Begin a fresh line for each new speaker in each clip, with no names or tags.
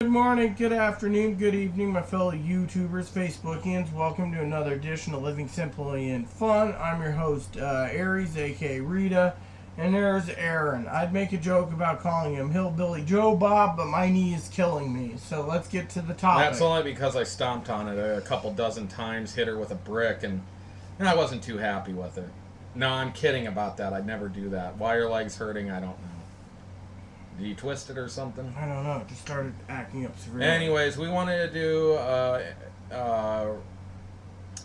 Good morning, good afternoon, good evening, my fellow YouTubers, Facebookians. Welcome to another edition of Living Simply and Fun. I'm your host, Aries, aka Rita, and there's Aaron. I'd make a joke about calling him Hillbilly Joe Bob, but my knee is killing me. So let's get to the topic.
That's only because I stomped on it a couple dozen times, hit her with a brick, and I wasn't too happy with it. No, I'm kidding about that. I'd never do that. Why your leg's hurting, I don't know. Did you twist it or something?
I don't know. It just started acting up severely.
Anyways, we wanted to do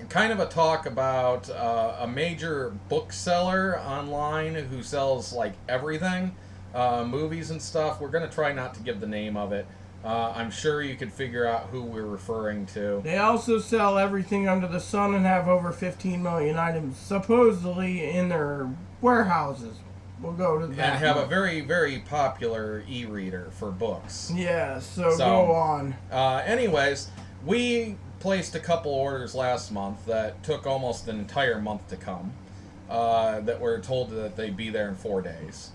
kind of a talk about a major bookseller online who sells like everything, movies and stuff. We're going to try not to give the name of it. I'm sure you could figure out who we're referring to.
They also sell everything under the sun and have over 15 million items supposedly in their warehouses. We'll go to that.
And have a very, very popular e-reader for books.
Yeah, so go on.
Anyways, we placed a couple orders last month that took almost an entire month to come. That we're told that they'd be there in 4 days.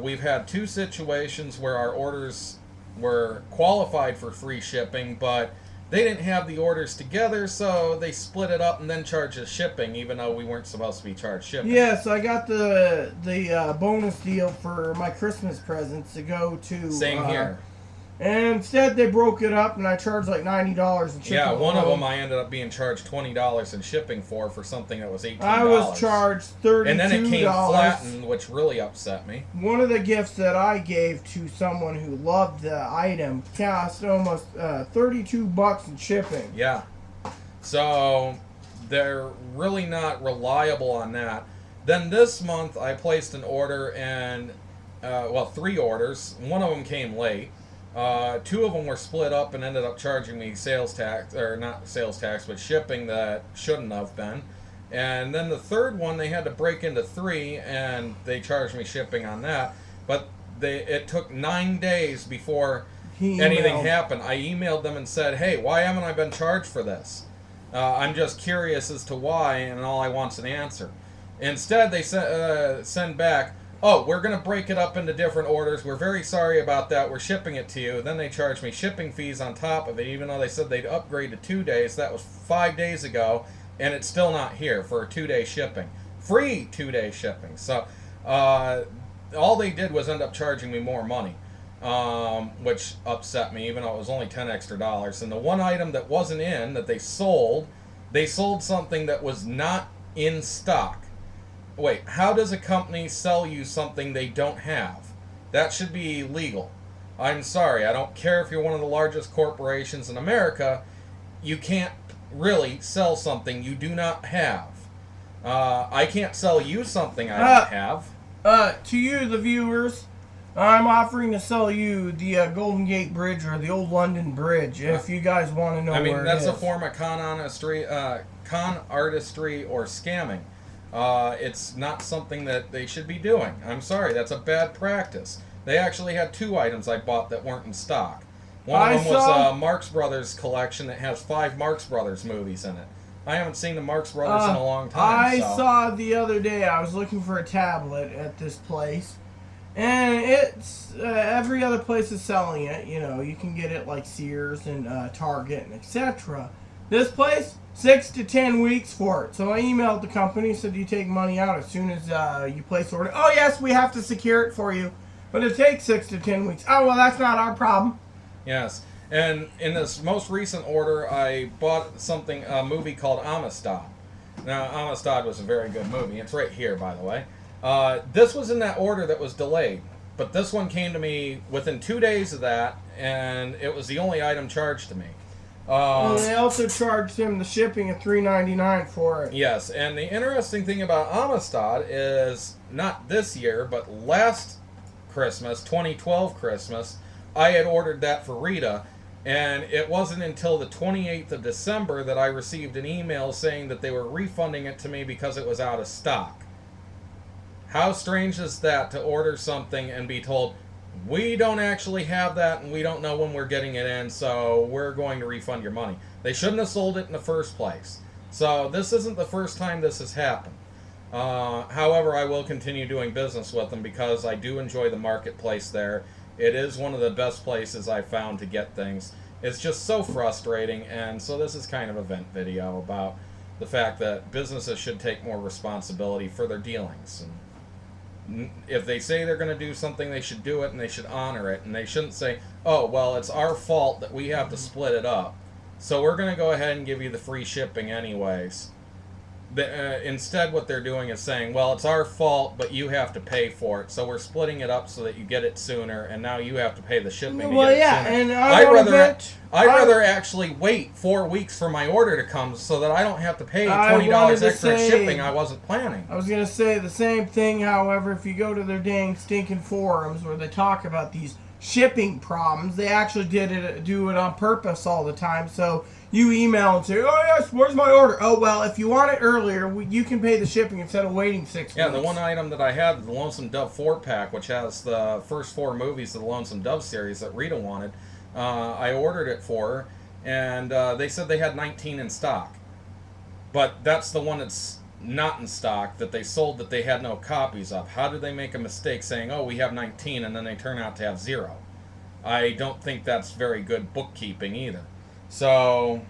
We've had two situations where our orders were qualified for free shipping, but they didn't have the orders together, so they split it up and then charged us shipping, even though we weren't supposed to be charged shipping.
Yeah, so I got the bonus deal for my Christmas presents to go to.
Same here.
And instead, they broke it up, and I charged like $90 in shipping.
Yeah, one of them I ended up being charged $20 in shipping for something that was $18.
I was charged $32.
And then it came flattened, which really upset me.
One of the gifts that I gave to someone who loved the item cost almost $32 in shipping.
Yeah. So they're really not reliable on that. Then this month I placed an order and, 3 orders. One of them came late. 2 of them were split up and ended up charging me sales tax, or not sales tax, but shipping that shouldn't have been. And then the third one, they had to break into 3, and they charged me shipping on that. But it took 9 days before anything happened. I emailed them and said, hey, why haven't I been charged for this? I'm just curious as to why, and all I want's an answer. Instead, they send back, oh, we're going to break it up into different orders. We're very sorry about that. We're shipping it to you. Then they charged me shipping fees on top of it, even though they said they'd upgrade to 2 days. That was 5 days ago, and it's still not here for a 2-day shipping. Free 2-day shipping. So all they did was end up charging me more money, which upset me, even though it was only $10 extra. And the one item that wasn't in, that they sold something that was not in stock. Wait, how does a company sell you something they don't have? That should be legal. I'm sorry, I don't care if you're one of the largest corporations in America, you can't really sell something you do not have. I can't sell you something I don't have.
To you, the viewers, I'm offering to sell you the Golden Gate Bridge or the Old London Bridge if you guys want to know where it is.
I mean, that's a form of con artistry or scamming. It's not something that they should be doing. I'm sorry, that's a bad practice. They actually had 2 items I bought that weren't in stock. One of them was a Marx Brothers collection that has 5 Marx Brothers movies in it. I haven't seen the Marx Brothers in a long time.
I saw the other day, I was looking for a tablet at this place, and it's, every other place is selling it. You know, you can get it like Sears and Target and etc. This place, 6 to 10 weeks for it. So I emailed the company, said, do you take money out as soon as you place the order? Oh, yes, we have to secure it for you. But it takes 6 to 10 weeks. Oh, well, that's not our problem.
Yes. And in this most recent order, I bought a movie called Amistad. Now, Amistad was a very good movie. It's right here, by the way. This was in that order that was delayed. But this one came to me within 2 days of that, and it was the only item charged to me.
And they also charged him the shipping at $3.99 for it.
Yes, and the interesting thing about Amistad is not this year, but last Christmas, 2012 Christmas, I had ordered that for Rita, and it wasn't until the 28th of December that I received an email saying that they were refunding it to me because it was out of stock. How strange is that, to order something and be told, we don't actually have that, and we don't know when we're getting it in, so we're going to refund your money. They shouldn't have sold it in the first place. So this isn't the first time this has happened. However, I will continue doing business with them because I do enjoy the marketplace there. It is one of the best places I've found to get things. It's just so frustrating, and so this is kind of a vent video about the fact that businesses should take more responsibility for their dealings. And if they say they're going to do something, they should do it, and they should honor it, and they shouldn't say, oh, well, it's our fault that we have to split it up, so we're going to go ahead and give you the free shipping anyways. Instead, what they're doing is saying, well, it's our fault, but you have to pay for it, so we're splitting it up so that you get it sooner, and now you have to pay the shipping to get it sooner.
And
I'd rather actually wait 4 weeks for my order to come so that I don't have to pay $20 extra shipping I wasn't planning.
I was going to say the same thing, however, if you go to their dang stinking forums where they talk about these shipping problems, they actually do it on purpose all the time, so you email and say, oh yes, where's my order? Oh well, if you want it earlier, you can pay the shipping instead of waiting 6 weeks.
Yeah, the one item that I had, the Lonesome Dove 4-pack, which has the first 4 movies of the Lonesome Dove series that Rita wanted, I ordered it for her, and they said they had 19 in stock. But that's the one that's not in stock, that they sold that they had no copies of. How did they make a mistake saying, oh, we have 19, and then they turn out to have 0? I don't think that's very good bookkeeping either. So,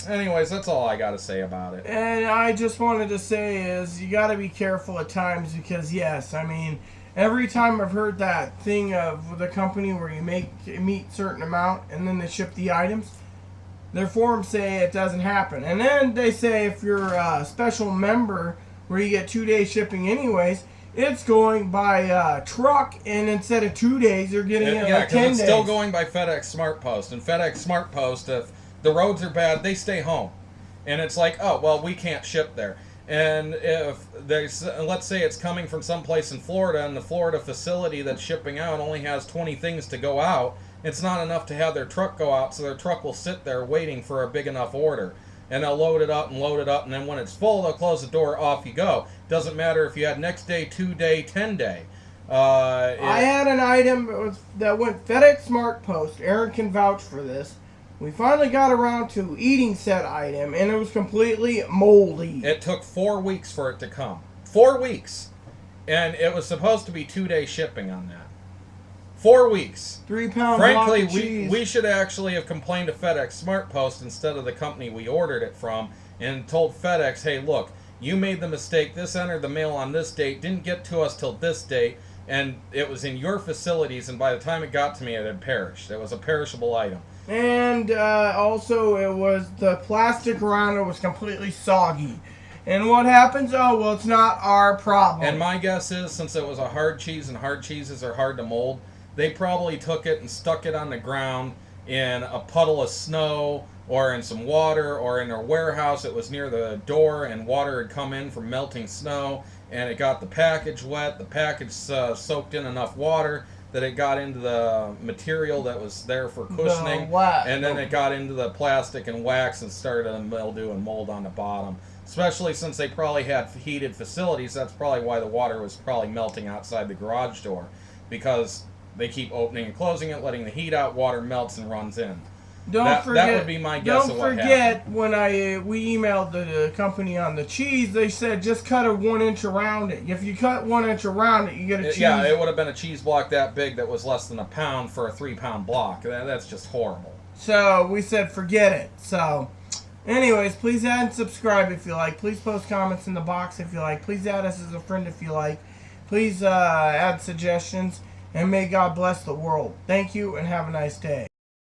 anyways, that's all I got to say about it.
And I just wanted to say is you got to be careful at times because, yes, I mean, every time I've heard that thing of the company where you meet certain amount and then they ship the items, their forums say it doesn't happen. And then they say if you're a special member where you get 2-day shipping anyways, it's going by truck, and instead of 2 days, you're getting it like 10 days. Yeah, because
it's still going by FedEx Smart Post. And FedEx Smart Post, if the roads are bad, they stay home. And it's like, oh, well, we can't ship there. And if let's say it's coming from someplace in Florida, and the Florida facility that's shipping out only has 20 things to go out, it's not enough to have their truck go out, so their truck will sit there waiting for a big enough order. And they'll load it up, and then when it's full, they'll close the door, off you go. Doesn't matter if you had next day, 2-day, 10-day.
I had an item that went FedEx Smart Post. Aaron can vouch for this. We finally got around to eating said item, and it was completely moldy.
It took 4 weeks for it to come. 4 weeks. And it was supposed to be 2-day shipping on that. 4 weeks.
3-pound
Frankly,
block of cheese.
we should actually have complained to FedEx Smart Post instead of the company we ordered it from and told FedEx, hey, look, you made the mistake. This entered the mail on this date, didn't get to us till this date, and it was in your facilities, and by the time it got to me, it had perished. It was a perishable item.
And also, it was the plastic around it was completely soggy. And what happens? Oh, well, it's not our problem.
And my guess is, since it was a hard cheese, and hard cheeses are hard to mold, they probably took it and stuck it on the ground in a puddle of snow or in some water or in their warehouse. It was near the door and water had come in from melting snow and it got the package wet. The package soaked in enough water that it got into the material that was there for cushioning. And then it got into the plastic and wax and started to mildew and mold on the bottom. Especially since they probably had heated facilities. That's probably why the water was probably melting outside the garage door. Because they keep opening and closing it, letting the heat out, water melts and runs in. That would be my guess of what happened.
Don't forget, when we emailed the company on the cheese, they said just cut it 1 inch around it. If you cut 1 inch around it, you get a cheese.
Yeah, it would have been a cheese block that big that was less than a pound for a 3-pound block. That's just horrible.
So we said forget it. So anyways, please add and subscribe if you like. Please post comments in the box if you like. Please add us as a friend if you like. Please add suggestions. And may God bless the world. Thank you and have a nice day.